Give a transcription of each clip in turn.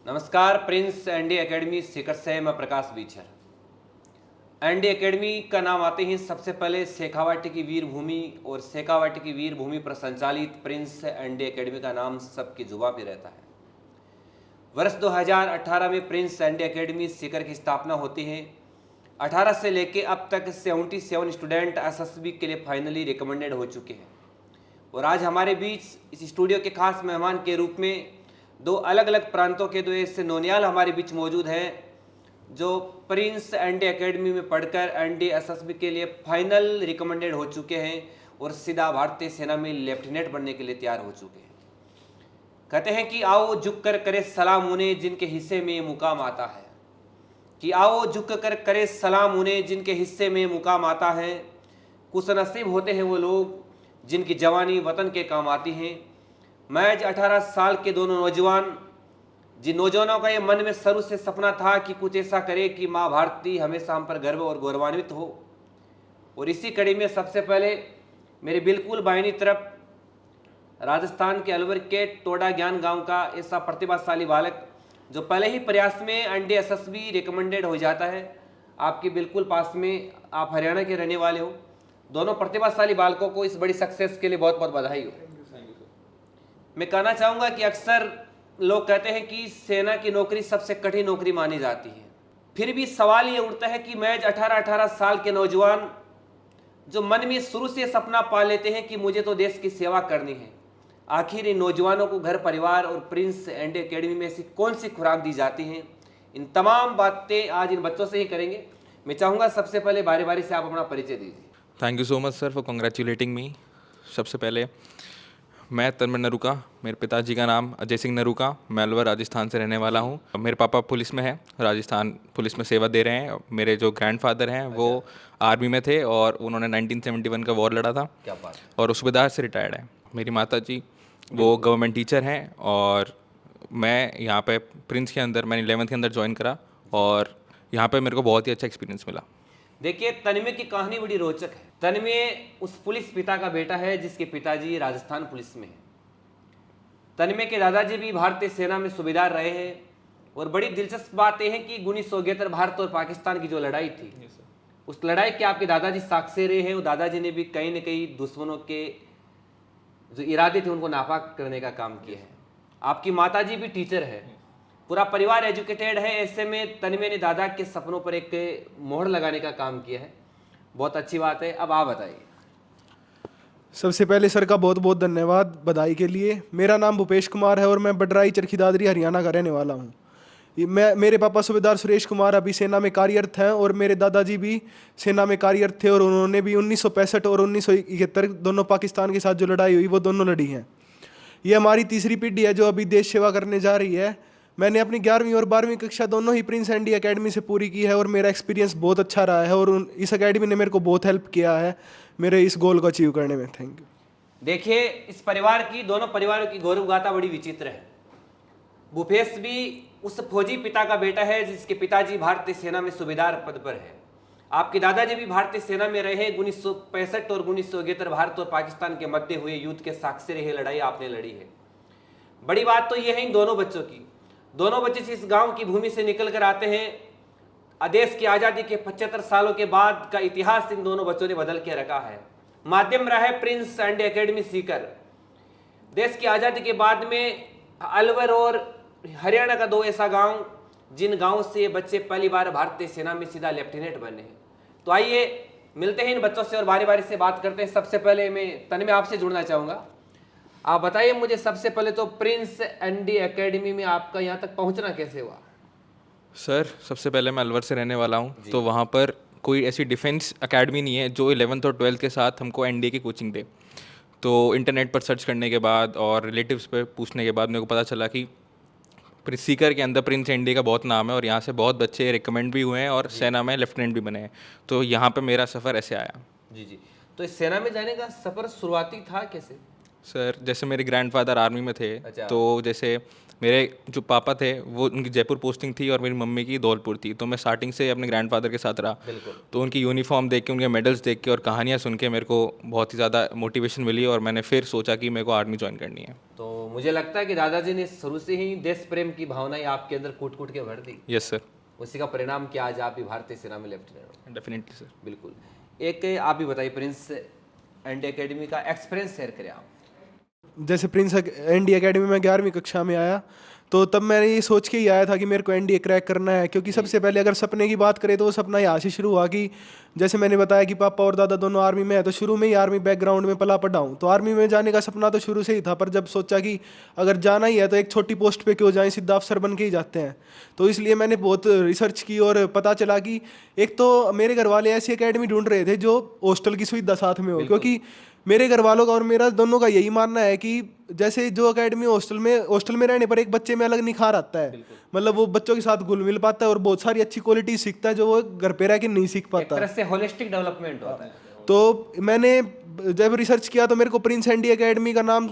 नमस्कार Prince ND academy Sikar से मैं प्रकाश बीछर। एनडी एकेडमी का नाम आते ही सबसे पहले शेखावाटी की वीर भूमि और शेखावाटी की वीर भूमि पर संचालित प्रिंस एनडी एकेडमी का नाम सबकी जुबां पे रहता है। वर्ष 2018 में प्रिंस एनडी एकेडमी सीकर की स्थापना होती है। 18 से लेके अब तक 77 स्टूडेंट एसएसबी के लिए फाइनली रिकमेंडेड हो चुके हैं। और आज हमारे बीच इस स्टूडियो के खास मेहमान के रूप में दो अलग अलग प्रांतों के दो ऐसे नौनियाल हमारे बीच मौजूद हैं जो प्रिंस एनडी एकेडमी में पढ़कर एनडी एसएसबी के लिए फाइनल रिकमेंडेड हो चुके हैं और सीधा भारतीय सेना में लेफ्टिनेंट बनने के लिए तैयार हो चुके हैं। कहते हैं कि आओ झुक कर करे सलाम उन्हें जिनके हिस्से में मुकाम आता है, कि आओ झुक कर करे सलाम उन्हें जिनके हिस्से में मुकाम आता है। खुशनसीब होते हैं वो लोग जिनकी जवानी वतन के काम आती है। महज 18 साल के दोनों नौजवान, जिन नौजवानों का ये मन में शुरू से सपना था कि कुछ ऐसा करे कि माँ भारती हमेशा हम पर गर्व और गौरवान्वित हो। और इसी कड़ी में सबसे पहले मेरे बिल्कुल बाहिनी तरफ राजस्थान के अलवर के टोडा ज्ञान गांव का ऐसा प्रतिभाशाली बालक जो पहले ही प्रयास में एनडी एसएसबी रिकमेंडेड हो जाता है। आपके बिल्कुल पास में, आप हरियाणा के रहने वाले हो। दोनों प्रतिभाशाली बालकों को इस बड़ी सक्सेस के लिए बहुत बहुत बधाई हो। मैं कहना चाहूँगा कि अक्सर लोग कहते हैं कि सेना की नौकरी सबसे कठिन नौकरी मानी जाती है। फिर भी सवाल ये उठता है कि महज 18 साल के नौजवान जो मन में शुरू से सपना पा लेते हैं कि मुझे तो देश की सेवा करनी है, आखिर इन नौजवानों को घर परिवार और प्रिंस एनडी एकेडमी में ऐसी कौन सी खुराक दी जाती हैं, इन तमाम बातें आज इन बच्चों से ही करेंगे। मैं चाहूँगा सबसे पहले बारी बारी से आप अपना परिचय दीजिए। Thank you so much sir for congratulating me. सबसे पहले मैं तन्मय नरूका, मेरे पिताजी का नाम अजय सिंह नरूका, मैं अलवर राजस्थान से रहने वाला हूँ। मेरे पापा पुलिस में हैं, राजस्थान पुलिस में सेवा दे रहे हैं। मेरे जो ग्रैंडफादर हैं वो आर्मी में थे और उन्होंने 1971 का वॉर लड़ा था। क्या बात। और उस सूबेदार से रिटायर्ड है। मेरी माता जी वो गवर्नमेंट टीचर हैं और मैं यहाँ पे प्रिंस के अंदर मैंने 11th के अंदर ज्वाइन करा और यहाँ पे मेरे को बहुत ही अच्छा एक्सपीरियंस मिला। देखिए, तन्मय की कहानी बड़ी रोचक है। तन्मय उस पुलिस पिता का बेटा है जिसके पिताजी राजस्थान पुलिस में हैं। तन्मय के दादाजी भी भारतीय सेना में सूबेदार रहे हैं। और बड़ी दिलचस्प बात यह है कि 1971 भारत और पाकिस्तान की जो लड़ाई थी, उस लड़ाई के आपके दादाजी साक्षी रहे हैं। और दादाजी ने भी कहीं न कहीं दुश्मनों के जो इरादे थे उनको नापाक करने का काम किया है। आपकी माताजी भी टीचर है, पूरा परिवार एजुकेटेड है। ऐसे में तन्मय ने दादा के सपनों पर एक मोहर लगाने का काम किया है। बहुत अच्छी बात है। अब आप बताइए। सबसे पहले सर का बहुत बहुत धन्यवाद बधाई के लिए। मेरा नाम भूपेश कुमार है और मैं बडराई चरखी दादरी हरियाणा का रहने वाला हूँ। मेरे पापा सूबेदार सुरेश कुमार अभी सेना में कार्यरत हैं और मेरे दादाजी भी सेना में कार्यरत थे और उन्होंने भी 1965 और 1971 दोनों पाकिस्तान के साथ जो लड़ाई हुई वो दोनों लड़ी हैं। ये हमारी तीसरी पीढ़ी है जो अभी देश सेवा करने जा रही है। मैंने अपनी 11वीं और 12वीं कक्षा दोनों ही प्रिंस एनडी एकेडमी से पूरी की है और मेरा एक्सपीरियंस बहुत अच्छा रहा है और इस एकेडमी ने मेरे को बहुत हेल्प किया है मेरे इस गोल को अचीव करने में। Thank you. देखिए, इस परिवार की, दोनों परिवारों की गौरव गाथा बड़ी विचित्र है। भूपेश भी उस फौजी पिता का बेटा है जिसके पिताजी भारतीय सेना में सूबेदार पद पर है। आपके दादाजी भी भारतीय सेना में रहे। 1965 और 1971 भारत और पाकिस्तान के मध्य हुए युद्ध के साक्षी रहे, लड़ाई आपने लड़ी है। बड़ी बात तो यह है इन दोनों बच्चों की, दोनों बच्चे इस गांव की भूमि से निकल कर आते हैं। देश की आज़ादी के 75 सालों के बाद का इतिहास इन दोनों बच्चों ने बदल के रखा है। माध्यम रहा है प्रिंस एनडी एकेडमी सीकर। देश की आज़ादी के बाद में अलवर और हरियाणा का दो ऐसा गांव जिन गांव से बच्चे पहली बार भारतीय सेना में सीधा लेफ्टिनेंट बने हैं। तो आइए मिलते हैं इन बच्चों से और बारी बारी से बात करते हैं। सबसे पहले मैं तन्मय आपसे जुड़ना चाहूँगा। आप बताइए मुझे सबसे पहले तो प्रिंस एनडी एकेडमी में आपका यहाँ तक पहुँचना कैसे हुआ? सर सबसे पहले मैं अलवर से रहने वाला हूँ, तो वहाँ पर कोई ऐसी डिफेंस एकेडमी नहीं है जो 11th और 12th के साथ हमको एनडीए की कोचिंग दे। तो इंटरनेट पर सर्च करने के बाद और रिलेटिव्स पे पूछने के बाद मेरे को पता चला कि सीकर के अंदर प्रिंस एनडी का बहुत नाम है और यहाँ से बहुत बच्चे रिकमेंड भी हुए हैं और सेना में लेफ्टिनेंट भी बने हैं। तो यहाँ पे मेरा सफ़र ऐसे आया। जी। तो इस सेना में जाने का सफ़र शुरुआती था कैसे? सर जैसे मेरे ग्रैंडफादर आर्मी में थे। अच्छा। तो जैसे मेरे जो पापा थे वो उनकी जयपुर पोस्टिंग थी और मेरी मम्मी की धौलपुर थी। तो मैं स्टार्टिंग से अपने ग्रैंडफादर के साथ रहा। बिल्कुल। तो उनकी यूनिफॉर्म देख के, उनके मेडल्स देख के और कहानियाँ सुन के मेरे को बहुत ही ज़्यादा मोटिवेशन मिली और मैंने फिर सोचा कि मेरे को आर्मी ज्वाइन करनी है। तो मुझे लगता है कि दादाजी ने शुरू से ही देश प्रेम की भावनाएं आपके अंदर कूट कूट के भर दी। यस सर, उसी का परिणाम कि आज आप भी भारतीय सेना में लेफ्टिनेंट हो। Definitely sir. बिल्कुल। एक आप भी बताइए प्रिंस एंड एकेडमी का एक्सपीरियंस शेयर करें आप। जैसे प्रिंस एनडी एकेडमी में 11वीं कक्षा में आया तो तब मैंने ये सोच के ही आया था कि मेरे को एनडीए क्रैक करना है, क्योंकि सबसे पहले अगर सपने की बात करें तो वो सपना यहाँ से शुरू हुआ कि जैसे मैंने बताया कि पापा और दादा दोनों आर्मी में है, तो शुरू में ही आर्मी बैकग्राउंड में पला पड़ा हूँ, तो आर्मी में जाने का सपना तो शुरू से ही था। पर जब सोचा कि अगर जाना ही है तो एक छोटी पोस्ट पे क्यों जाएं, सीधा अफसर बन के ही जाते हैं। तो इसलिए मैंने बहुत रिसर्च की और पता चला कि एक तो मेरे घर वाले ऐसी एकेडमी ढूंढ रहे थे जो हॉस्टल की सुविधा साथ में हो, क्योंकि मेरे घर वालों का और मेरा दोनों का यही मानना है कि जैसे जो एकेडमी हॉस्टल में रहने पर एक बच्चे में अलग निखार आता है, मतलब वो बच्चों के साथ घुल मिल पाता है और बहुत सारी अच्छी क्वालिटी सीखता है जो वो घर पे रह के नहीं सीख एक पाता। तरह से होलिस्टिक डेवलपमेंट होता है। तो मैंने जब रिसर्च किया तो मेरे को प्रिंस एंडी एकेडमी का नाम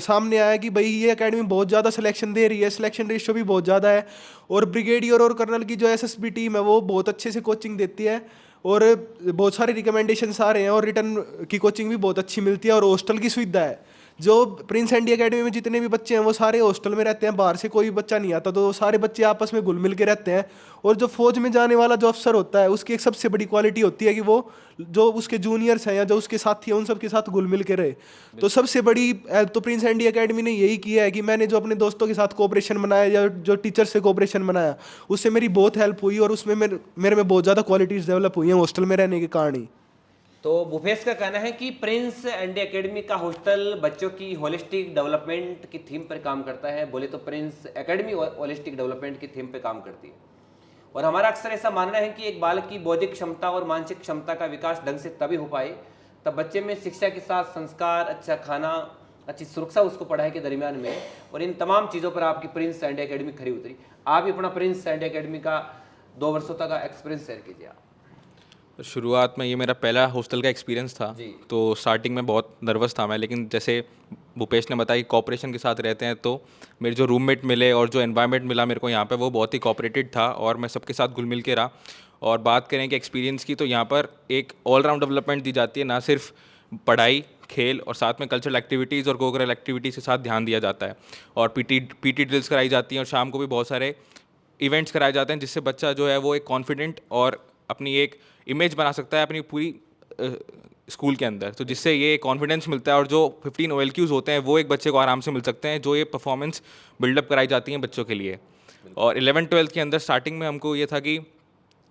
सामने आया कि भाई ये एकेडमी बहुत ज़्यादा सिलेक्शन दे रही है, सिलेक्शन रेशियो भी बहुत ज़्यादा है, और ब्रिगेडियर और कर्नल की जो एसएसबी टीम है वो बहुत अच्छे से कोचिंग देती है, और बहुत सारे रिकमेंडेशंस आ रहे हैं, और रिटर्न की कोचिंग भी बहुत अच्छी मिलती है, और हॉस्टल की सुविधा है। जो प्रिंस एंडी एकेडमी में जितने भी बच्चे हैं वो सारे हॉस्टल में रहते हैं, बाहर से कोई भी बच्चा नहीं आता, तो सारे बच्चे आपस में घुल मिल के रहते हैं। और जो फौज में जाने वाला जो अफसर होता है उसकी एक सबसे बड़ी क्वालिटी होती है कि वो जो उसके जूनियर्स हैं या जो उसके साथी हैं उन सब के साथ घुल मिल के रहे। तो सबसे बड़ी तो प्रिंस एंडी एकेडमी ने यही किया है कि मैंने जो अपने दोस्तों के साथ कोऑपरेशन बनाया या जो टीचर से कोऑपरेशन बनाया उससे मेरी बहुत हेल्प हुई, और उसमें मेरे में बहुत ज़्यादा क्वालिटीज़ डेवलप हुई हैं हॉस्टल में रहने के कारण ही। तो भूपेश का कहना है कि प्रिंस एंड एकेडमी का हॉस्टल बच्चों की होलिस्टिक डेवलपमेंट की थीम पर काम करता है। बोले तो प्रिंस एकेडमी होलिस्टिक डेवलपमेंट की थीम पर काम करती है, और हमारा अक्सर ऐसा मानना है कि एक बालक की बौद्धिक क्षमता और मानसिक क्षमता का विकास ढंग से तभी हो पाए तब बच्चे में शिक्षा के साथ संस्कार, अच्छा खाना, अच्छी सुरक्षा उसको पढ़ाई के दरमियान में, और इन तमाम चीज़ों पर आपकी प्रिंस एंड एकेडमी खरी उतरी। आप भी अपना प्रिंस एंड एकेडमी का 2 वर्षों तक का एक्सपीरियंस शेयर कीजिए आप। शुरुआत में ये मेरा पहला हॉस्टल का एक्सपीरियंस था, तो स्टार्टिंग में बहुत नर्वस था मैं, लेकिन जैसे भूपेश ने बताया कि कॉपरेशन के साथ रहते हैं, तो मेरे जो रूममेट मिले और जो एनवायरनमेंट मिला मेरे को यहाँ पे वो बहुत ही कॉपरेटेड था, और मैं सबके साथ घुल मिल के रहा। और बात करें कि एक्सपीरियंस की, तो यहाँ पर एक ऑलराउंड डेवलपमेंट दी जाती है, ना सिर्फ पढ़ाई, खेल और साथ में कल्चरल एक्टिविटीज़ और कोकरल एक्टिविटीज़ के साथ ध्यान दिया जाता है, और पीटी ड्रिल्स कराई जाती हैं, और शाम को भी बहुत सारे इवेंट्स कराए जाते हैं जिससे बच्चा जो है वो एक कॉन्फिडेंट और अपनी एक इमेज बना सकता है अपनी पूरी स्कूल के अंदर, तो जिससे ये कॉन्फिडेंस मिलता है, और जो 15 OLQs होते हैं वो एक बच्चे को आराम से मिल सकते हैं, जो ये परफॉर्मेंस बिल्डअप कराई जाती हैं बच्चों के लिए। और 11th-12th के अंदर स्टार्टिंग में हमको ये था कि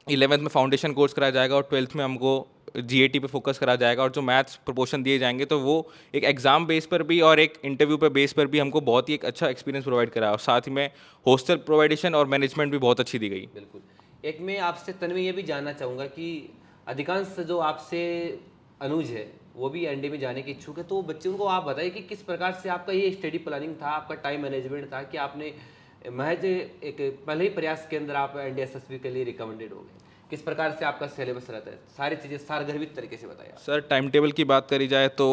11th में फाउंडेशन कोर्स कराया जाएगा और 12th में हमको GAT पे फोकस करा जाएगा, और जो मैथ्स प्रोपोर्शन दिए जाएंगे तो वो एक एग्ज़ाम बेस पर भी और एक इंटरव्यू पे बेस पर भी हमको बहुत ही एक अच्छा एक्सपीरियंस प्रोवाइड करा, और साथ ही में हॉस्टल प्रोवाइडेशन और मैनेजमेंट भी बहुत अच्छी दी गई। बिल्कुल। एक मैं आपसे तन्वी ये भी जानना चाहूँगा कि अधिकांश जो आपसे अनुज है वो भी एनडी में जाने के इच्छुक है, तो बच्चों को आप बताइए कि किस प्रकार से आपका ये स्टडी प्लानिंग था, आपका टाइम मैनेजमेंट था कि आपने महज एक पहले ही प्रयास के अंदर आप NDSSB के लिए रिकमेंडेड हो गए। किस प्रकार से आपका सिलेबस रहता है, सारी चीज़ें सारगर्भित तरीके से बताइए। सर, टाइम टेबल की बात करी जाए तो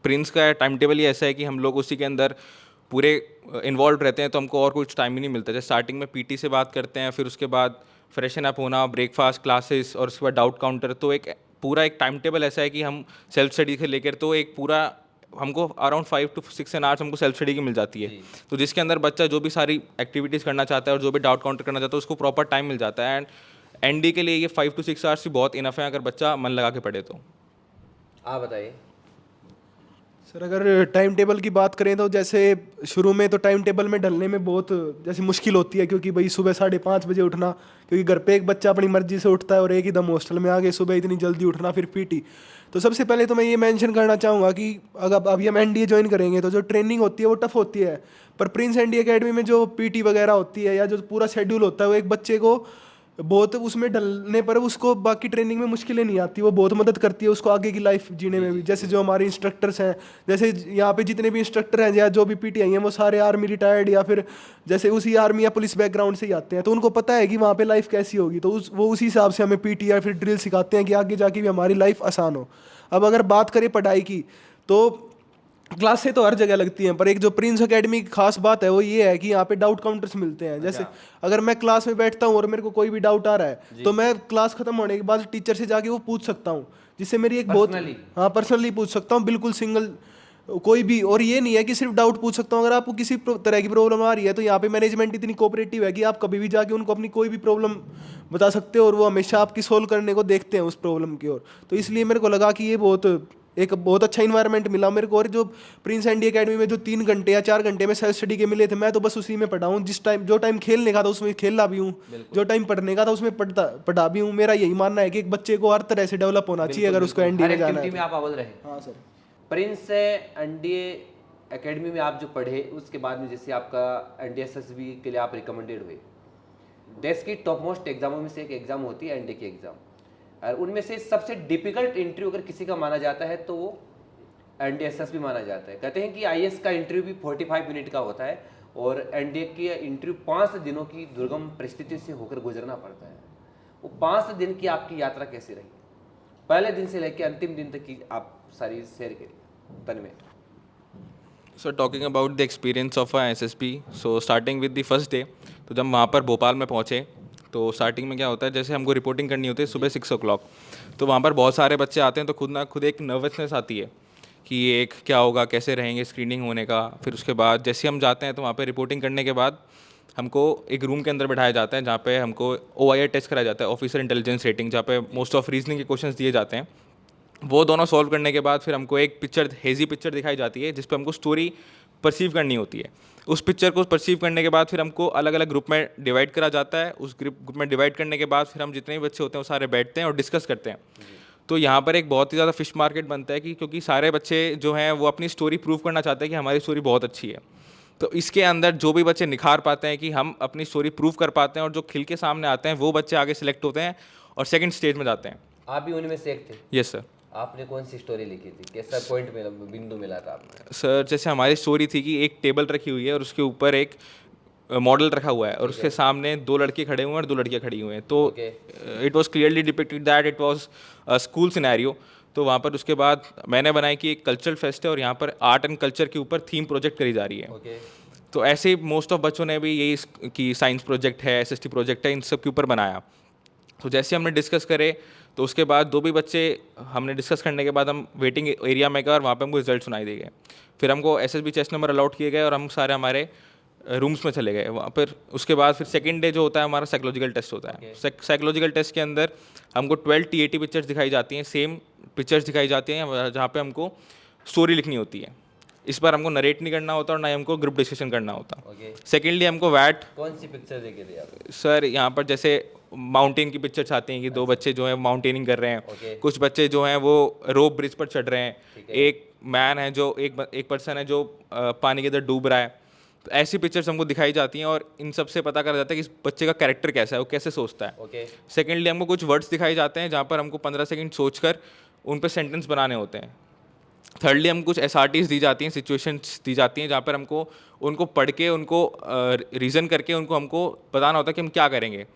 प्रिंस का टाइम टेबल ही ऐसा है कि हम लोग उसी के अंदर पूरे इन्वॉल्व रहते हैं, तो हमको और कुछ टाइम ही नहीं मिलता। जैसे स्टार्टिंग में PT से बात करते हैं, फिर उसके बाद फ्रेशन अप होना, ब्रेकफास्ट, क्लासेस, और उसके बाद डाउट काउंटर, तो एक पूरा एक टाइम टेबल ऐसा है कि हम सेल्फ स्टडी से लेकर तो एक पूरा हमको अराउंड 5 to 6 आवर्स हमको सेल्फ स्टडी की मिल जाती है, तो जिसके अंदर बच्चा जो भी सारी एक्टिविटीज़ करना चाहता है और जो भी डाउट काउंटर करना चाहता है उसको प्रॉपर टाइम मिल जाता है। एंड ND के लिए ये 5 to 6 आवर्स भी बहुत इनफ है अगर बच्चा मन लगा के पढ़े तो। आप बताइए सर, अगर टाइम टेबल की बात करें तो जैसे शुरू में तो टाइम टेबल में ढलने में बहुत जैसे मुश्किल होती है, क्योंकि भाई सुबह 5:30 बजे उठना, क्योंकि घर पे एक बच्चा अपनी मर्जी से उठता है और एक एकदम हॉस्टल में आगे सुबह इतनी जल्दी उठना, फिर PT। तो सबसे पहले तो मैं ये मेंशन करना चाहूँगा कि अगर अभी हम NDA ज्वाइन करेंगे तो जो ट्रेनिंग होती है वो टफ होती है, पर प्रिंस एंडी एकेडमी में जो PT वगैरह होती है या जो पूरा शेड्यूल होता है वो एक बच्चे को बहुत उसमें डलने पर उसको बाकी ट्रेनिंग में मुश्किलें नहीं आती, वो बहुत मदद करती है उसको आगे की लाइफ जीने में भी। जैसे जो हमारे इंस्ट्रक्टर्स हैं, जैसे यहाँ पे जितने भी इंस्ट्रक्टर हैं या जो भी PT आई हैं वो सारे आर्मी रिटायर्ड या फिर जैसे उसी आर्मी या पुलिस बैकग्राउंड से ही आते हैं, तो उनको पता है कि वहाँ पे लाइफ कैसी होगी, तो वो उसी हिसाब से हमें PT या फिर ड्रिल सिखाते हैं कि आगे जाके भी हमारी लाइफ आसान हो। अब अगर बात करें पढ़ाई की तो क्लासें तो हर जगह लगती हैं, पर एक जो प्रिंस एकेडमी की खास बात है वो ये है कि यहाँ पे डाउट काउंटर्स मिलते हैं। जैसे अगर मैं क्लास में बैठता हूँ और मेरे को कोई भी डाउट आ रहा है तो मैं क्लास खत्म होने के बाद टीचर से जाके वो पूछ सकता हूँ, जिससे मेरी एक बहुत पर्सनली पूछ सकता हूँ, बिल्कुल सिंगल कोई भी, और ये नहीं है कि सिर्फ डाउट पूछ सकता हूँ, अगर आपको किसी तरह की प्रॉब्लम आ रही है तो यहाँ पे मैनेजमेंट इतनी कोऑपरेटिव है कि आप कभी भी जाके उनको अपनी कोई भी प्रॉब्लम बता सकते हो और वो हमेशा आपकी सोल्व करने को देखते हैं उस प्रॉब्लम की ओर। तो इसलिए मेरे को लगा कि ये बहुत अच्छा इन्वायरमेंट मिला मेरे को। और जो प्रिंस एंडी एकेडमी में जो 3 घंटे या 4 घंटे में सेल्फ स्टडी के मिले थे, मैं तो बस उसी में पढ़ा हूँ। जो टाइम खेलने का था उसमें खेला भी हूँ, जो टाइम पढ़ने का था उसमें पढ़ा भी हूँ। मेरा यही मानना है कि एक बच्चे को हर तरह से डेवलप होना चाहिए अगर उसको एनडीए हर में जाना एक्टिविटी में है। आप अव्वल रहे। हाँ सर। प्रिंस एनडीए एकेडमी में आप जो पढ़े, उसके बाद में जैसे आपका एनडीएसएसबी के लिए आप रिकमेंडेड हुए। देश की टॉप मोस्ट एग्जामों में से एक एग्जाम होती है एनडीए की एग्जाम, और उनमें से सबसे डिफिकल्ट इंटरव्यू अगर किसी का माना जाता है तो वो एनडीएसएस भी माना जाता है। कहते हैं कि आईएएस का इंटरव्यू भी 45 मिनट का होता है और एनडीए की इंटरव्यू 5 दिनों की दुर्गम परिस्थिति से होकर गुजरना पड़ता है। वो 5 दिन की आपकी यात्रा कैसी रही, पहले दिन से लेकर अंतिम दिन तक की आप सारी शेयर करिए तन में। So talking about the experience of SSP, so starting with the first day, तो जब वहाँ पर भोपाल में पहुँचे तो स्टार्टिंग में क्या होता है, जैसे हमको रिपोर्टिंग करनी होती है सुबह 6 o'clock, तो वहाँ पर बहुत सारे बच्चे आते हैं, तो खुद एक नर्वसनेस आती है कि ये एक क्या होगा, कैसे रहेंगे स्क्रीनिंग होने का। फिर उसके बाद जैसे हम जाते हैं तो वहाँ पे रिपोर्टिंग करने के बाद हमको एक रूम के अंदर बैठाया जाता है जहाँ पे हमको OIR टेस्ट कराया जाता है, ऑफिसर इंटेलिजेंस रेटिंग, जहाँ पे मोस्ट ऑफ रीजनिंग के क्वेश्चंस दिए जाते हैं। वो दोनों सॉल्व करने के बाद फिर हमको एक हेजी पिक्चर दिखाई जाती है जिस पर हमको स्टोरी परसीव करनी होती है। उस पिक्चर को परसीव करने के बाद फिर हमको अलग अलग ग्रुप में डिवाइड करा जाता है। उस ग्रुप में डिवाइड करने के बाद फिर हम जितने भी बच्चे होते हैं वो सारे बैठते हैं और डिस्कस करते हैं। तो यहाँ पर एक बहुत ही ज़्यादा फिश मार्केट बनता है कि क्योंकि सारे बच्चे जो हैं वो अपनी स्टोरी प्रूव करना चाहते हैं कि हमारी स्टोरी बहुत अच्छी है। तो इसके अंदर जो भी बच्चे निखार पाते हैं कि हम अपनी स्टोरी प्रूव कर पाते हैं और जो खिल के सामने आते हैं वो बच्चे आगे सेलेक्ट होते हैं और सेकंड स्टेज में जाते हैं। आप भी उनमें से एक थे? Yes sir. आपने कौन सी स्टोरी लिखी थी, कैसा पॉइंट मिला, बिंदु मिला था आपको? सर जैसे हमारी स्टोरी थी कि एक टेबल रखी हुई है और उसके ऊपर एक मॉडल रखा हुआ है और उसके सामने 2 लड़के खड़े हुए हैं और 2 लड़कियां खड़ी हुई हैं। तो it was clearly depicted that it was a school scenario. तो वहाँ पर उसके बाद मैंने बनाई कि एक कल्चरल फेस्ट है और यहाँ पर आर्ट एंड कल्चर के ऊपर थीम प्रोजेक्ट करी जा रही है। तो ऐसे ही मोस्ट ऑफ बच्चों ने भी यही कि साइंस प्रोजेक्ट है, SST प्रोजेक्ट है, इन सब के ऊपर बनाया। तो जैसे हमने डिस्कस करे तो उसके बाद 2 भी बच्चे हमने डिस्कस करने के बाद हम वेटिंग एरिया में गए और वहाँ पे हमको रिजल्ट सुनाई दिए गए। फिर हमको SSB चेस्ट नंबर अलॉट किए गए और हम सारे हमारे रूम्स में चले गए वहाँ पर। उसके बाद फिर सेकंड डे जो होता है हमारा साइकोलॉजिकल टेस्ट होता है। साइकोलॉजिकल टेस्ट के अंदर हमको 12 TAT पिक्चर्स दिखाई जाती हैं, सेम पिक्चर्स दिखाई जाती हैं जहाँ पे हमको स्टोरी लिखनी होती है। इस बार हमको नरेट नहीं करना होता और ना ही हमको ग्रुप डिस्कशन करना होता। सेकेंडली हमको वैट। कौन सी पिक्चर देखी थी आप? सर यहाँ पर जैसे माउंटेन की पिक्चर्स आती हैं कि 2 बच्चे जो हैं माउंटेनिंग कर रहे हैं, कुछ बच्चे जो हैं वो रोप ब्रिज पर चढ़ रहे हैं, एक मैन है जो एक पर्सन है जो पानी के अंदर डूब रहा है। तो ऐसी पिक्चर्स हमको दिखाई जाती हैं और इन सब से पता करा जाता है कि इस बच्चे का कैरेक्टर कैसा है, वो कैसे सोचता है। सेकेंडली हमको कुछ वर्ड्स दिखाई जाते हैं जहाँ पर हमको 15 सेकंड सोचकर उन पर सेंटेंस बनाने होते हैं। थर्डली हम कुछ SRTs दी जाती हैं, सिचुएशंस दी जाती हैं जहाँ पर हमको उनको पढ़ के उनको रीज़न करके हमको बताना होता है कि हम क्या करेंगे।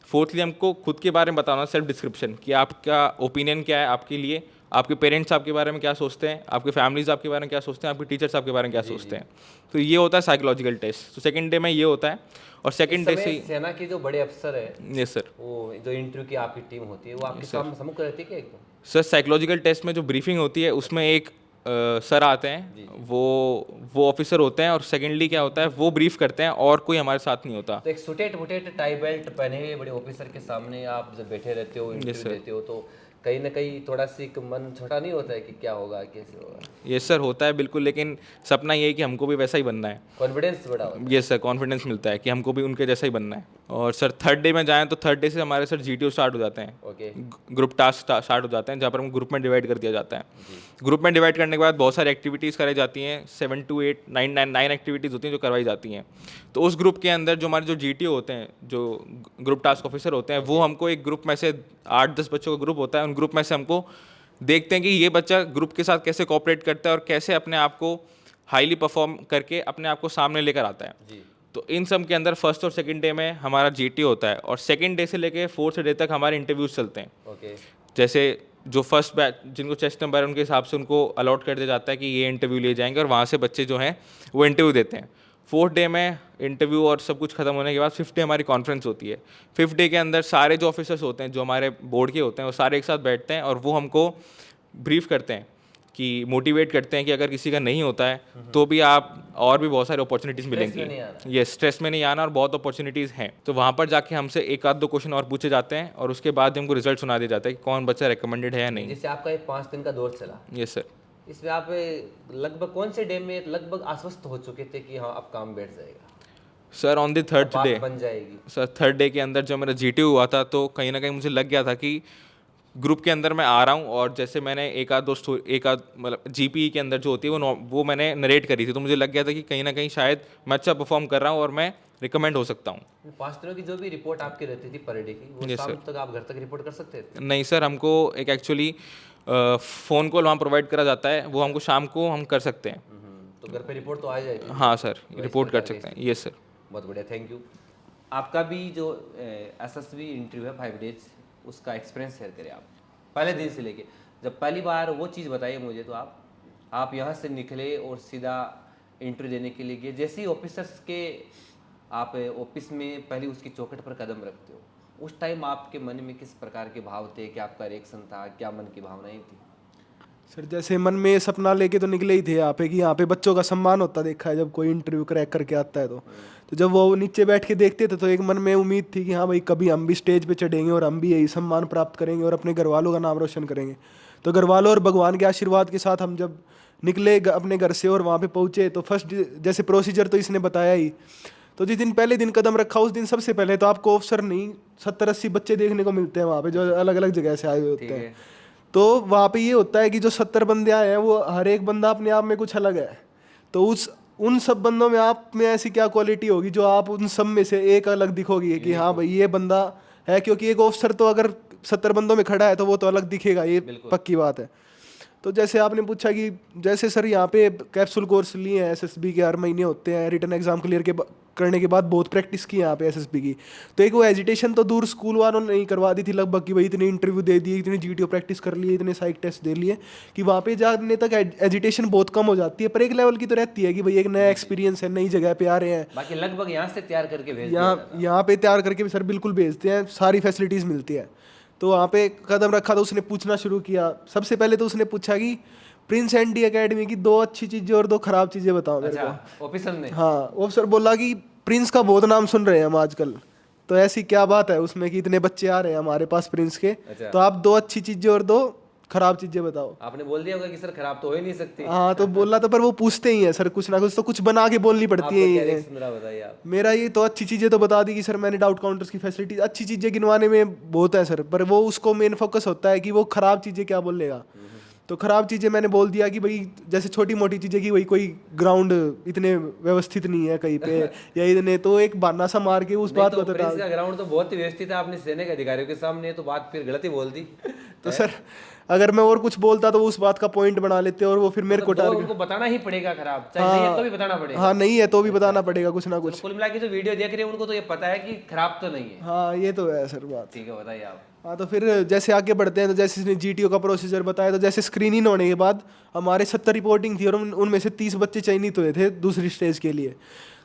फोर्थली हमको खुद के बारे में बताना, सेल्फ डिस्क्रिप्शन, कि आपका ओपिनियन क्या है आपके लिए, आपके पेरेंट्स आपके बारे में क्या सोचते हैं, आपके फैमिलीज आपके बारे में क्या सोचते हैं, आपके टीचर्स आपके बारे में क्या सोचते हैं। तो ये होता है साइकोलॉजिकल टेस्ट। तो सेकंड डे में ये होता है और सेकंड डे से सेना के जो बड़े अफसर है, यस सर, वो जो इंटरव्यू की आपकी टीम होती है वो आपके सामने सम्मुख रहती है क्या एकदम? सर साइकोलॉजिकल टेस्ट में जो ब्रीफिंग होती है उसमें एक सर आते हैं, वो ऑफिसर होते हैं और सेकेंडली क्या होता है वो ब्रीफ करते हैं और कोई हमारे साथ नहीं होता। तो एक सुटेट टाई बेल्ट पहने हुए बड़े ऑफिसर के सामने आप जब बैठे रहते हो, इंटरव्यू देते हो, तो कहीं ना कहीं थोड़ा सी मन छोटा नहीं होता है कि क्या होगा, कैसे होगा? ये सर होता है बिल्कुल, लेकिन सपना ये है कि हमको भी वैसा ही बनना है। कॉन्फिडेंस बड़ा होता है। ये सर कॉन्फिडेंस मिलता है कि हमको भी उनके जैसा ही बनना है। और सर थर्ड डे में जाएँ तो थर्ड डे से हमारे सर GTO स्टार्ट हो जाते हैं, ग्रुप टास्क स्टार्ट हो जाते हैं जहाँ पर हम ग्रुप में डिवाइड कर दिया जाता है। ग्रुप में डिवाइड करने के बाद बहुत सारी एक्टिविटीज़ कराई जाती हैं, 7 to 8 9 एक्टिविटीज़ होती हैं जो करवाई जाती हैं। तो उस ग्रुप के अंदर जो हमारे जो GTO होते हैं, जो ग्रुप टास्क ऑफिसर होते हैं, वो हमको एक ग्रुप में से 8-10 बच्चों का ग्रुप होता है, उन ग्रुप में से हमको देखते हैं कि ये बच्चा ग्रुप के साथ कैसे कोऑपरेट करता है और कैसे अपने आप को हाईली परफॉर्म करके अपने आप को सामने लेकर आता है। तो इन सब के अंदर फर्स्ट और सेकंड डे में हमारा GTO होता है और सेकंड डे से लेके 4th डे तक हमारे इंटरव्यूज चलते हैं। जैसे जो फर्स्ट बैच जिनको चेस्ट नंबर है उनके हिसाब से उनको अलॉट कर दिया जाता है कि ये इंटरव्यू ले जाएंगे और वहाँ से बच्चे जो हैं वो इंटरव्यू देते हैं। 4th डे में इंटरव्यू और सब कुछ खत्म होने के बाद 5th डे हमारी कॉन्फ्रेंस होती है। 5th डे के अंदर सारे जो ऑफिसर्स होते हैं जो हमारे बोर्ड के होते हैं वो सारे एक साथ बैठते हैं और वो हमको ब्रीफ करते हैं कि मोटिवेट करते हैं कि अगर किसी का नहीं होता है तो भी आप और भी बहुत सारी अपॉर्चुनिटीज़ मिलेंगी। ये स्ट्रेस में नहीं आना और बहुत अपॉर्चुनिटीज़ हैं। तो वहाँ पर जाके हमसे एक आध दो क्वेश्चन और पूछे जाते हैं और उसके बाद हमको रिजल्ट सुना दिया जाता है कि कौन बच्चा रिकमेंडेड है या नहीं। जैसे आपका ये 5 दिन का दौर चला, यस सर। इसमें आप लगभग कौन से डे में लगभग आश्वस्त हो चुके थे कि हाँ अब काम बैठ जाएगा, सर ऑन द थर्ड बात डे, बन जाएगी? सर थर्ड डे के अंदर जब मेरा जीटीयू हुआ था तो कहीं ना कहीं मुझे लग गया था कि ग्रुप के अंदर मैं आ रहा हूँ और जैसे मैंने एक आध मतलब जीपीई के अंदर जो होती है वो मैंने नरेट करी थी, तो मुझे लग गया था कि कहीं ना कहीं शायद मैं अच्छा परफॉर्म कर रहा हूँ और मैं रिकमेंड हो सकता हूँ। 5 दिनों की जो भी रिपोर्ट आपकी रहती थी पर डे की, वो Yes, शाम तक आप घर तक रिपोर्ट कर सकते थे? नहीं सर, हमको एक एक्चुअली फ़ोन कॉल वहाँ प्रोवाइड करा जाता है, वो हमको शाम को हम कर सकते हैं। तो घर पे रिपोर्ट तो आ जाएगी? हाँ सर, तो इस रिपोर्ट कर प्रकार सकते हैं। Yes sir. बहुत बढ़िया, थैंक यू। आपका भी जो एसएसबी इंटरव्यू है 5 डेज, उसका एक्सपीरियंस शेयर करें आप, पहले दिन से लेके जब पहली बार वो चीज़ बताइए मुझे। तो आप यहाँ से निकले और सीधा इंटरव्यू देने के लिए गए, जैसे ही ऑफिसर्स के आप ऑफिस में पहली उसकी चौखट पर कदम रखते हो, उस टाइम आपके मन में किस प्रकार के भाव थे, क्या आपका रिएक्शन था, क्या मन की भावनाएं थी? सर जैसे मन में सपना लेके तो निकले ही थे यहाँ पे कि यहाँ पे बच्चों का सम्मान होता देखा है जब कोई इंटरव्यू क्रैक करके आता है। तो जब वो नीचे बैठ के देखते थे तो एक मन में उम्मीद थी कि हाँ भाई कभी हम भी स्टेज पे चढ़ेंगे और हम भी यही सम्मान प्राप्त करेंगे और अपने घर वालों का नाम रोशन करेंगे। तो घर वालों और भगवान के आशीर्वाद के साथ हम जब निकले अपने घर से और वहाँ पे पहुँचे तो फर्स्ट जैसे प्रोसीजर तो इसने बताया ही। तो जिस दिन पहले दिन कदम रखा उस दिन सबसे पहले तो आपको अफसर नहीं 70-80 बच्चे देखने को मिलते हैं वहाँ पे जो अलग अलग जगह से आए हुए होते हैं। तो वहाँ पे ये होता है कि जो 70 बंदे आए हैं वो हर एक बंदा अपने आप में कुछ अलग है। तो उन सब बंदों में आप में ऐसी क्या क्वालिटी होगी जो आप उन सब में से एक अलग दिखोगी कि हाँ भाई ये बंदा है। क्योंकि एक ऑफिसर तो अगर 70 बंदों में खड़ा है तो वो तो अलग दिखेगा, ये पक्की बात है। तो जैसे आपने पूछा कि जैसे सर यहाँ पे कैप्सूल कोर्स लिए हैं एसएसबी के, हर महीने होते हैं, रिटन एग्जाम क्लियर करने के बाद बहुत प्रैक्टिस की यहाँ पे एसएसबी की। तो एक वो एजिटेशन तो दूर स्कूल वालों ने नहीं करवा दी थी लगभग कि भाई इतने इंटरव्यू दे दिए, इतने जीटीओ प्रैक्टिस कर लिए, इतने साइक टेस्ट दे लिए, कि वहाँ पे जाने तक एजिटेशन बहुत कम हो जाती है। पर एक लेवल की तो रहती है कि भाई एक नया एक्सपीरियंस है, नई जगह पे आ रहे हैं। बाकी लगभग यहाँ से तैयार करके भेज यहाँ पे तैयार करके भी सर बिल्कुल भेजते हैं, सारी फैसिलिटीज़ मिलती है। तो वहाँ पे कदम रखा तो उसने पूछना शुरू किया। सबसे पहले तो उसने पूछा कि प्रिंस एंडी एकेडमी की 2 अच्छी चीज़ें और 2 खराब चीज़ें बताओ मेरे को। ऑफिसर ने? हाँ, ऑफिसर बोला कि प्रिंस का बहुत नाम सुन रहे हैं हम आजकल, तो ऐसी क्या बात है उसमें कि इतने बच्चे आ रहे हैं हमारे पास प्रिंस के। तो आप 2 अच्छी चीज़ें और 2 खराब चीज़ें बताओ। आपने बोल दिया होगा कि सर खराब तो हो ही नहीं सकती। हाँ, तो बोला तो, पर वो पूछते ही हैं सर कुछ ना कुछ तो कुछ बना के बोलनी पड़ती है। बताइए आप। मेरा ये तो अच्छी चीज़ें तो बता दी कि सर मैंने डाउट काउंटर्स की फैसिलिटी, अच्छी चीज़ें गिनवाने में बहुत है सर, पर वो उसको मेन फोकस होता है कि वो खराब चीज़ें क्या बोलेगा। तो खराब चीज़ें मैंने बोल दिया कि भाई जैसे छोटी मोटी चीज़ें कि भाई कोई ग्राउंड इतने व्यवस्थित नहीं है कहीं पे या इतने, तो एक बहाना सा मार के उस बात को तो प्रिंस का ग्राउंड तो बहुत ही व्यवस्थित है, आपने सेना के अधिकारियों के सामने तो बात फिर गलत ही बोल दी। तो सर अगर मैं और कुछ बोलता तो वो उस बात का पॉइंट बना लेते और वो फिर मेरे को टारगेट। उनको बताना ही पड़ेगा खराब, चाहे नहीं है तो भी बताना पड़ेगा। हाँ, नहीं है तो भी बताना पड़ेगा कुछ ना कुछ। कुल मिला के जो वीडियो देख रहे हैं उनको तो ये पता है कि खराब तो नहीं है। हाँ, ये तो है सर बात। ठीक है, बताइए आप। हाँ, तो फिर जैसे आगे बढ़ते हैं तो जैसे इसने जीटीओ का प्रोसीजर बताया, तो जैसे स्क्रीनिंग होने के बाद हमारे 70 रिपोर्टिंग थी और उनमें से 30 बच्चे चयनित हुए थे दूसरी स्टेज के लिए।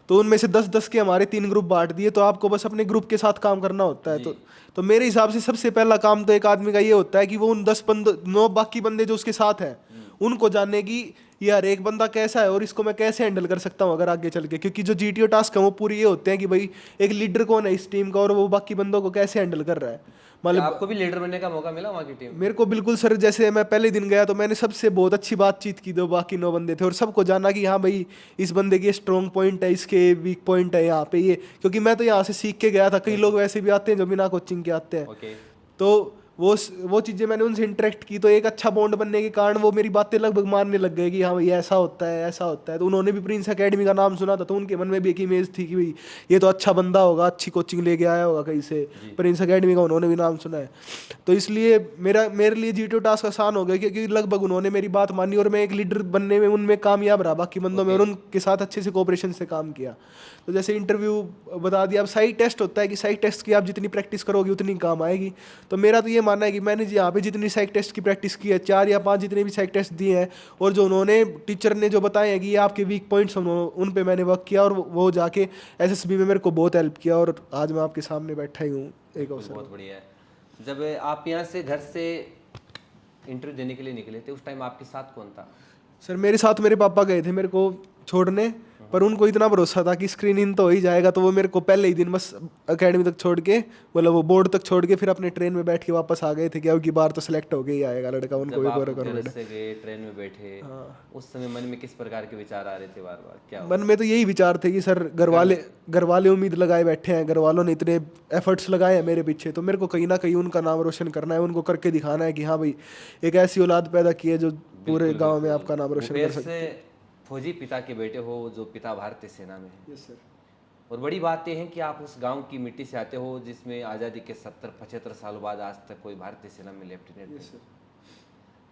तो उनमें से 10-10 के हमारे 3 ग्रुप बांट दिए। तो आपको बस अपने ग्रुप के साथ काम करना होता है। तो मेरे हिसाब से सबसे पहला काम तो एक आदमी का ये होता है कि वो उन 9 बाकी बंदे जो उसके साथ हैं उनको जानने की यार एक बंदा कैसा है और इसको मैं कैसे हैंडल कर सकता हूँ अगर आगे चल के। क्योंकि जो जीटीओ टास्क है वो पूरी ये होते हैं कि भाई एक लीडर कौन है इस टीम का और वो बाकी बंदों को कैसे हैंडल कर रहा है। मतलब आपको भी लीडर बनने का मौका मिला वहाँ की टीम? मेरे को बिल्कुल सर, जैसे मैं पहले दिन गया तो मैंने सबसे बहुत अच्छी बातचीत की, 2 बाकी 9 बंदे थे और सबको जाना कि हाँ भाई इस बंदे के स्ट्रॉन्ग पॉइंट है, इसके वीक पॉइंट है यहाँ पे ये। क्योंकि मैं तो यहाँ से सीख के गया था, कई लोग वैसे भी आते हैं जो बिना कोचिंग के आते हैं। तो वो चीज़ें मैंने उनसे इंटरेक्ट की तो एक अच्छा बॉन्ड बनने के कारण वो मेरी बातें लगभग मानने लग गए कि हाँ भाई ऐसा होता है ऐसा होता है। तो उन्होंने भी प्रिंस एकेडमी का नाम सुना था तो उनके मन में भी एक इमेज थी कि भाई ये तो अच्छा बंदा होगा, अच्छी कोचिंग लेके आया होगा कहीं से, प्रिंस एकेडमी का उन्होंने भी नाम सुना है। तो इसलिए मेरे लिए जीटीओ टास्क आसान हो गया क्योंकि लगभग उन्होंने मेरी बात मानी और मैं एक लीडर बनने में उनमें कामयाब रहा बाकी बंदों में और उनके साथ अच्छे से कोऑपरेशन से काम किया। तो जैसे इंटरव्यू बता दिया। अब साइक टेस्ट होता है कि साइक टेस्ट की आप जितनी प्रैक्टिस करोगे उतनी काम आएगी। तो मेरा तो ये मानना है कि मैंने यहाँ पे जितनी साइक टेस्ट की प्रैक्टिस की है, 4 या 5 जितने भी साइक टेस्ट दिए हैं और जो उन्होंने टीचर ने जो बताए हैं कि ये आपके वीक पॉइंट्स उन पे मैंने वर्क किया और वो जाके एसएसबी में मेरे को बहुत हेल्प किया और आज मैं आपके सामने बैठा ही हूँ एक अवसर। बहुत बढ़िया है। जब आप यहाँ से घर से इंटरव्यू देने के लिए निकले थे, उस टाइम आपके साथ कौन था? सर मेरे साथ मेरे पापा गए थे मेरे को छोड़ने, पर उनको इतना भरोसा था कि स्क्रीन इन तो हो ही जाएगा, तो वो मेरे को पहले ही दिन बस एकेडमी तक छोड़ के, मतलब वो बोर्ड तक छोड़ के फिर अपने ट्रेन में बैठ के वापस आ गए थे कि अब की बार तो सिलेक्ट हो के ही आएगा लड़का, उनको जब भी आप बोरा घर करो। से गए, ट्रेन में बैठे, उस समय मन में किस प्रकार के विचार आ रहे थे बार बार, क्या मन में तो यही विचार थे कि सर घर वाले उम्मीद लगाए बैठे हैं, घर वालों ने इतने एफर्ट्स लगाए हैं मेरे पीछे, तो मेरे को कहीं ना कहीं उनका नाम रोशन करना है, उनको करके दिखाना है कि हाँ भाई एक ऐसी औलाद पैदा की है जो पूरे गांव में आपका नाम रोशन कर सकती है। फौजी पिता के बेटे हो, जो पिता भारतीय सेना में है, यस सर। और बड़ी बात यह है कि आप उस गांव की मिट्टी से आते हो जिसमें आज़ादी के 70-75 साल बाद आज तक कोई भारतीय सेना में लेफ्टिनेंट नहीं। Yes sir.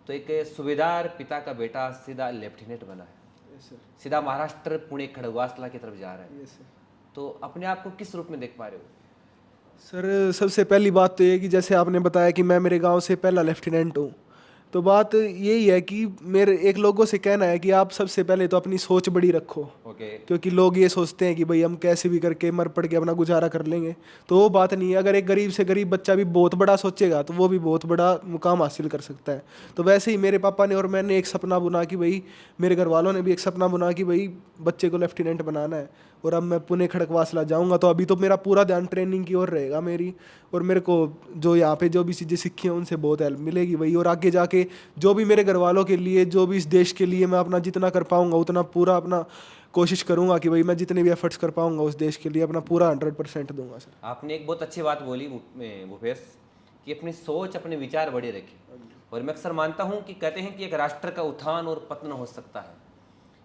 तो एक सूबेदार पिता का बेटा सीधा लेफ्टिनेंट बना है, यस सर। सीधा महाराष्ट्र पुणे खड़गवासला की तरफ जा रहा है, यस सर। तो अपने आप को किस रूप में देख पा रहे हो? सर सबसे पहली बात तो ये कि जैसे आपने बताया कि मैं मेरे गांव से पहला लेफ्टिनेंट हूँ, तो बात यही है कि मेरे एक लोगों से कहना है कि आप सबसे पहले तो अपनी सोच बड़ी रखो, ओके। क्योंकि लोग ये सोचते हैं कि भाई हम कैसे भी करके मर पड़ के अपना गुजारा कर लेंगे, तो वो बात नहीं है। अगर एक गरीब से गरीब बच्चा भी बहुत बड़ा सोचेगा तो वो भी बहुत बड़ा मुकाम हासिल कर सकता है। तो वैसे ही मेरे पापा ने और मैंने एक सपना बुना कि भाई, मेरे घर वालों ने भी एक सपना बुना कि भाई बच्चे को लेफ्टिनेंट बनाना है, और अब मैं पुणे खड़गवासला जाऊंगा, तो अभी तो मेरा पूरा ध्यान ट्रेनिंग की ओर रहेगा मेरी, और मेरे को जो यहाँ पे जो भी चीज़ें सीखी हैं उनसे बहुत हेल्प मिलेगी भाई, और आगे जाके जो भी मेरे घर वालों के लिए, जो भी इस देश के लिए मैं अपना जितना कर पाऊंगा उतना पूरा अपना कोशिश करूंगा कि भाई मैं जितने भी एफर्ट्स कर पाऊंगा उस देश के लिए अपना पूरा 100% दूंगा सर। आपने एक बहुत अच्छी बात बोली भूपेश, कि अपनी सोच, अपने विचार बड़े रखें, और मैं अक्सर मानता हूँ कि कहते हैं कि एक राष्ट्र का उत्थान और पतन हो सकता है,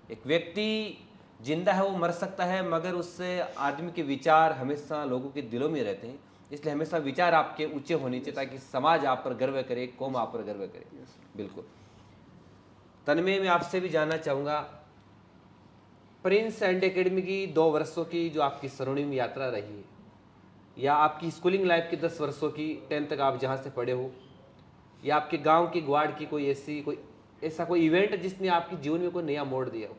एक व्यक्ति जिंदा है वो मर सकता है, मगर उससे आदमी के विचार हमेशा लोगों के दिलों में रहते हैं, इसलिए हमेशा विचार आपके ऊंचे होने चाहिए ताकि समाज आप पर गर्व करे, कौम आप पर गर्व करे। बिल्कुल। तन्मय, मैं आपसे भी जानना चाहूँगा, प्रिंस एंड एकेडमी की 2 वर्षों की जो आपकी स्वर्णिम यात्रा रही है, या आपकी स्कूलिंग लाइफ की 10 वर्षों की, 10 तक आप जहाँ से पढ़े हो, या आपके गांव की ग्वाड की कोई ऐसा कोई इवेंट जिसने आपके जीवन में कोई नया मोड़ दिया हो?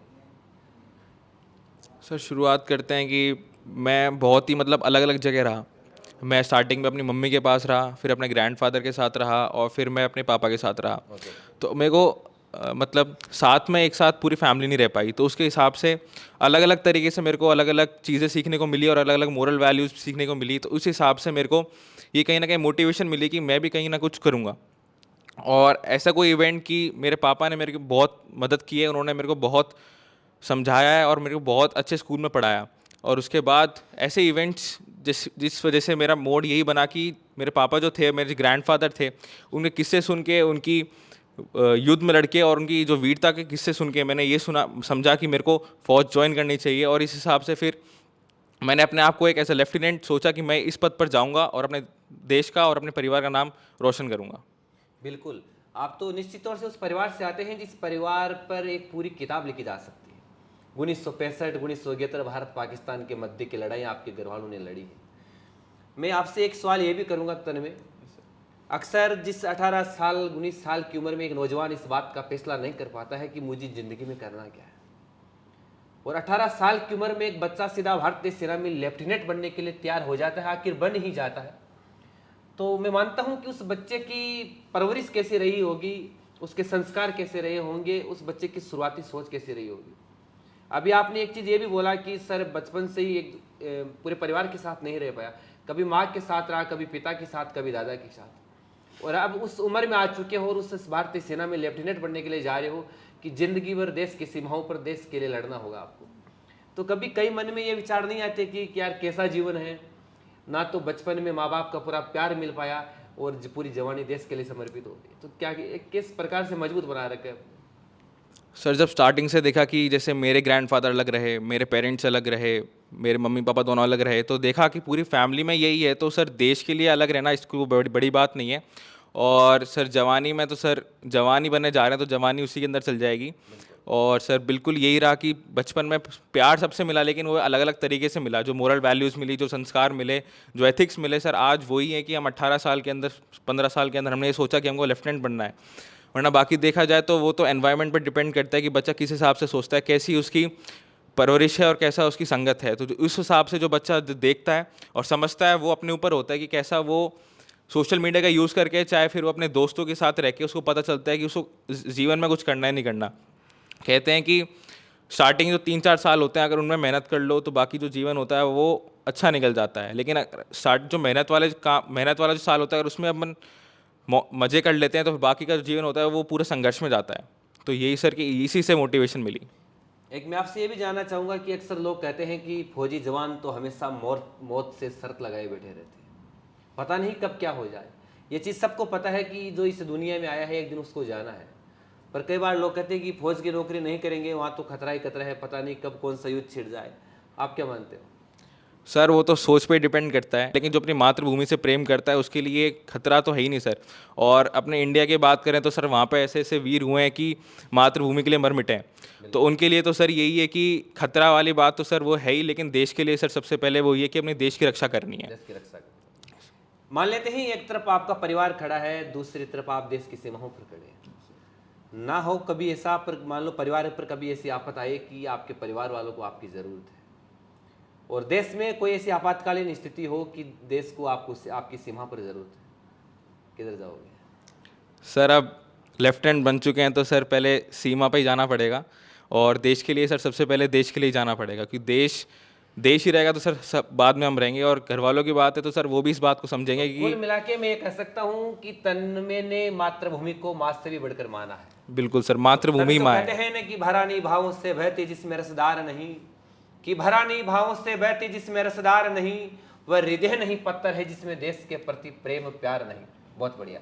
सर शुरुआत करते हैं कि मैं बहुत ही मतलब अलग अलग जगह रहा। मैं स्टार्टिंग में अपनी मम्मी के पास रहा, फिर अपने ग्रैंडफादर के साथ रहा, और फिर मैं अपने पापा के साथ रहा। तो मेरे को मतलब साथ में एक साथ पूरी फैमिली नहीं रह पाई, तो उसके हिसाब से अलग अलग तरीके से मेरे को अलग अलग चीज़ें सीखने को मिली और अलग अलग मोरल वैल्यूज़ सीखने को मिली। तो उस हिसाब से मेरे को ये कहीं ना कहीं मोटिवेशन मिली कि मैं भी कहीं ना कुछ करूँगा। और ऐसा कोई इवेंट कि मेरे पापा ने मेरे को बहुत मदद की है, उन्होंने मेरे को बहुत समझाया है और मेरे को बहुत अच्छे स्कूल में पढ़ाया। और उसके बाद ऐसे इवेंट्स जिस वजह से मेरा मोड यही बना कि मेरे पापा जो थे, मेरे ग्रैंडफादर थे, उनके किस्से सुन के, उनकी युद्ध में लड़के और उनकी जो वीरता के किस्से सुन के मैंने ये समझा कि मेरे को फ़ौज ज्वाइन करनी चाहिए। और इस हिसाब से फिर मैंने अपने आप को एक ऐसा लेफ्टिनेंट सोचा कि मैं इस पद पर जाऊंगा और अपने देश का और अपने परिवार का नाम रोशन करूंगा। बिल्कुल। आप तो निश्चित तौर से उस परिवार से आते हैं जिस परिवार पर एक पूरी किताब लिखी जा सकती है। 1965 1973 भारत पाकिस्तान के मध्य की लड़ाई आपके घर वालों ने लड़ी है। मैं आपसे एक सवाल ये भी करूंगा तन्मय, अक्सर जिस 18 साल 19 साल की उम्र में एक नौजवान इस बात का फैसला नहीं कर पाता है कि मुझे ज़िंदगी में करना क्या है, और 18 साल की उम्र में एक बच्चा सीधा भारतीय सेना में लेफ्टिनेंट बनने के लिए तैयार हो जाता है, आखिर बन ही जाता है, तो मैं मानता हूं कि उस बच्चे की परवरिश कैसी रही होगी, उसके संस्कार कैसे रहे होंगे, उस बच्चे की शुरुआती सोच कैसी रही होगी। अभी आपने एक चीज़ ये भी बोला कि सर बचपन से ही एक पूरे परिवार के साथ नहीं रह पाया, कभी माँ के साथ रहा, कभी पिता के साथ, कभी दादा के साथ, और अब उस उम्र में आ चुके हो और उस भारतीय सेना में लेफ्टिनेंट बनने के लिए जा रहे हो कि जिंदगी भर देश की सीमाओं पर देश के लिए लड़ना होगा आपको। तो कभी कई मन में ये विचार नहीं आते कि यार कैसा जीवन है, ना तो बचपन में माँ बाप का पूरा प्यार मिल पाया और पूरी जवानी देश के लिए समर्पित हो गई, तो क्या किस प्रकार से मजबूत बना रखे? सर जब स्टार्टिंग से देखा कि जैसे मेरे ग्रैंडफादर अलग रहे, मेरे पेरेंट्स अलग रहे, मेरे मम्मी पापा दोनों अलग रहे, तो देखा कि पूरी फैमिली में यही है, तो सर देश के लिए अलग रहना इसको बड़ी बात नहीं है। और सर जवानी में तो सर जवानी बनने जा रहे हैं तो जवानी उसी के अंदर चल जाएगी। और सर बिल्कुल यही रहा कि बचपन में प्यार सबसे मिला, लेकिन वो अलग अलग तरीके से मिला, जो मोरल वैल्यूज़ मिली, जो संस्कार मिले, जो एथिक्स मिले, सर आज वही है कि हम 18 साल के अंदर 15 साल के अंदर हमने ये सोचा कि हमको लेफ्टिनेंट बनना है। वरना बाकी देखा जाए तो वो तो एनवायरनमेंट पर डिपेंड करता है कि बच्चा किस हिसाब से सोचता है, कैसी उसकी परवरिश है और कैसा उसकी संगत है। तो उस हिसाब से जो बच्चा देखता है और समझता है वो अपने ऊपर होता है कि कैसा वो सोशल मीडिया का यूज़ करके, चाहे फिर वो अपने दोस्तों के साथ रह के उसको पता चलता है कि उसको जीवन में कुछ करना है नहीं करना। कहते हैं कि स्टार्टिंग जो 3-4 साल होते हैं, अगर उनमें मेहनत कर लो तो बाकी जो जीवन होता है वो अच्छा निकल जाता है। लेकिन स्टार्ट जो मेहनत वाला जो साल होता है, अगर उसमें अपन मज़े कर लेते हैं तो फिर बाकी का जो जीवन होता है वो पूरा संघर्ष में जाता है। तो यही सर कि इसी से मोटिवेशन मिली। एक मैं आपसे ये भी जानना चाहूँगा कि अक्सर लोग कहते हैं कि फौजी जवान तो हमेशा मौत से शर्त लगाए बैठे रहते हैं, पता नहीं कब क्या हो जाए। ये चीज़ सबको पता है कि जो इस दुनिया में आया है एक दिन उसको जाना है, पर कई बार लोग कहते हैं कि फौज की नौकरी नहीं करेंगे, वहाँ तो खतरा ही खतरा है, पता नहीं कब कौन सा युद्ध छिड़ जाए। आप क्या मानते हो? सर वो तो सोच पे डिपेंड करता है, लेकिन जो अपनी मातृभूमि से प्रेम करता है उसके लिए खतरा तो है ही नहीं सर। और अपने इंडिया की बात करें तो सर वहाँ पे ऐसे ऐसे वीर हुए हैं कि मातृभूमि के लिए मर मिटे हैं। तो उनके लिए तो सर यही है कि खतरा वाली बात तो सर वो है ही, लेकिन देश के लिए सर सबसे पहले वो ये कि अपने देश की रक्षा करनी है। देश की रक्षा करें। मान लेते हैं एक तरफ आपका परिवार खड़ा है, दूसरी तरफ आप देश की सीमाओं पर खड़े हैं। ना हो कभी ऐसा, पर मान लो परिवार पर कभी ऐसी आफत आए कि आपके परिवार वालों को आपकी ज़रूरत है, और देश में कोई ऐसी आपातकालीन स्थिति हो कि देश को आपकी सीमा पर ज़रूरत है, किधर जाओगे? सर अब लेफ्टिनेंट बन चुके हैं तो सर पहले सीमा पे ही जाना पड़ेगा, और देश के लिए सर सबसे पहले देश के लिए जाना पड़ेगा, क्योंकि देश ही रहेगा तो सर सब बाद में हम रहेंगे। और घर वालों की बात है तो सर वो भी इस बात को समझेंगे कि कुल मिला के मैं ये कह सकता हूँ कि तन्मय ने मातृभूमि को माँ से भी बढ़कर माना है। बिल्कुल सर, मातृभूमि तभी तो माँ कहते है। हैं ना कि भरा नहीं भावों से बहती जिसमें रसदार नहीं, कि भरा नहीं भावों से बहती जिसमें रसदार नहीं, वह हृदय नहीं पत्थर है जिसमें देश के प्रति प्रेम प्यार नहीं। बहुत बढ़िया।